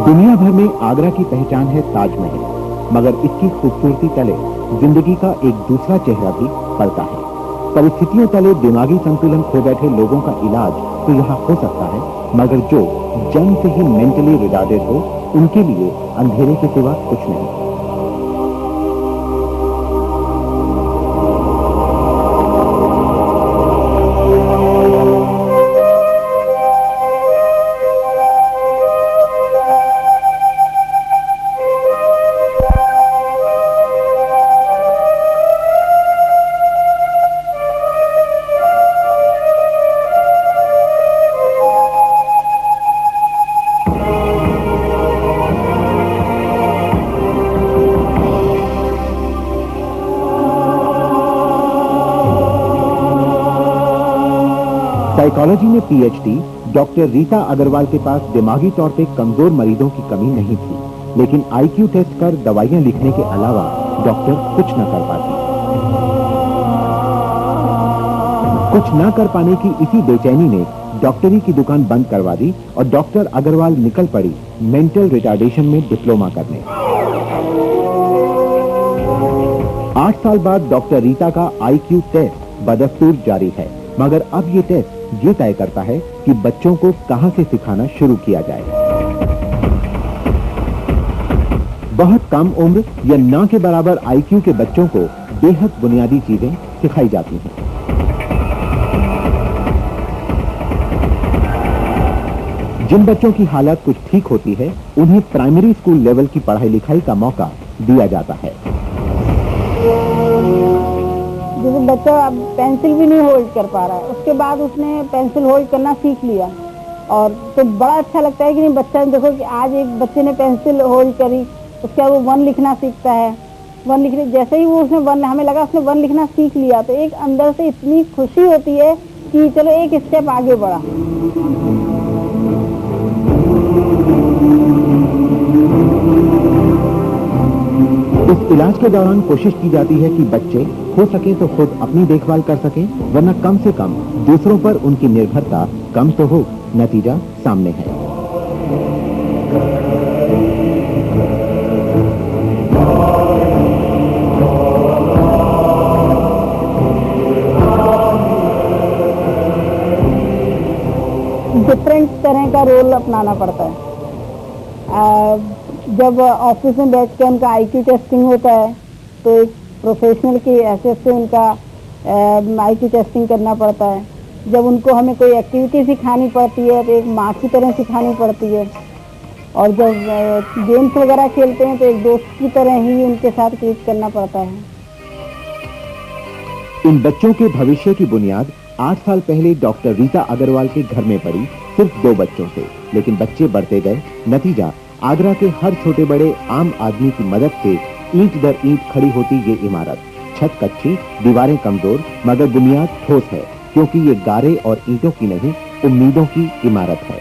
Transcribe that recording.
दुनिया भर में आगरा की पहचान है ताजमहल, मगर इसकी खूबसूरती तले जिंदगी का एक दूसरा चेहरा भी पलता है। परिस्थितियों तले दिमागी संतुलन खो बैठे लोगों का इलाज तो यहाँ हो सकता है, मगर जो जन्म से ही मेंटली रिटार्डेड हो, उनके लिए अंधेरे के सिवा कुछ नहीं। साइकोलॉजी में पीएचडी डॉक्टर रीता अग्रवाल के पास दिमागी तौर पे कमजोर मरीजों की कमी नहीं थी, लेकिन आईक्यू टेस्ट कर दवाइयां लिखने के अलावा डॉक्टर कुछ न कर पाती। कुछ न कर पाने की इसी बेचैनी ने डॉक्टरी की दुकान बंद करवा दी और डॉक्टर अग्रवाल निकल पड़ी मेंटल रिटार्डेशन में डिप्लोमा करने। 8 साल बाद डॉक्टर रीता का आईक्यू टेस्ट बदस्तूर जारी है, मगर अब ये टेस्ट ये तय करता है कि बच्चों को कहां से सिखाना शुरू किया जाए। बहुत कम उम्र या ना के बराबर आईक्यू के बच्चों को बेहद बुनियादी चीजें सिखाई जाती हैं। जिन बच्चों की हालत कुछ ठीक होती है, उन्हें प्राइमरी स्कूल लेवल की पढ़ाई लिखाई का मौका दिया जाता है। जैसे बच्चा अब पेंसिल भी नहीं होल्ड कर पा रहा है, उसके बाद उसने पेंसिल होल्ड करना सीख लिया, और तो बड़ा अच्छा लगता है कि नहीं, बच्चा देखो कि आज एक बच्चे ने पेंसिल होल्ड करी, उसके बाद वो 1 लिखना सीखता है। 1 लिखने जैसे ही वो उसने 1, हमें लगा उसने 1 लिखना सीख लिया, तो एक अंदर से इतनी खुशी होती है कि चलो एक स्टेप आगे बढ़ा। इस इलाज के दौरान कोशिश की जाती है कि बच्चे हो सके तो खुद अपनी देखभाल कर सकें, वरना कम से कम दूसरों पर उनकी निर्भरता कम तो हो। नतीजा सामने है। डिफरेंट तरह का रोल अपनाना पड़ता है। जब ऑफिस में बैठ के उनका आईक्यू टेस्टिंग होता है, तो एक प्रोफेशनल की हैसियत से उनका आईक्यू टेस्टिंग करना पड़ता है। जब उनको हमें कोई एक्टिविटी सिखानी पड़ती है, तो एक माँ की तरह सिखानी पड़ती है, और जब गेम्स वगैरह खेलते हैं तो एक दोस्त की तरह ही उनके साथ ट्रीट करना पड़ता है। इन बच्चों के भविष्य की बुनियाद 8 साल पहले डॉक्टर रीता अग्रवाल के घर में पड़ी, सिर्फ 2 बच्चों से, लेकिन बच्चे बढ़ते गए। नतीजा आगरा के हर छोटे बड़े आम आदमी की मदद से ईंट दर ईंट खड़ी होती ये इमारत। छत कच्ची, दीवारें कमजोर, मगर बुनियाद ठोस है, क्योंकि ये गारे और ईंटों की नहीं, उम्मीदों की इमारत है।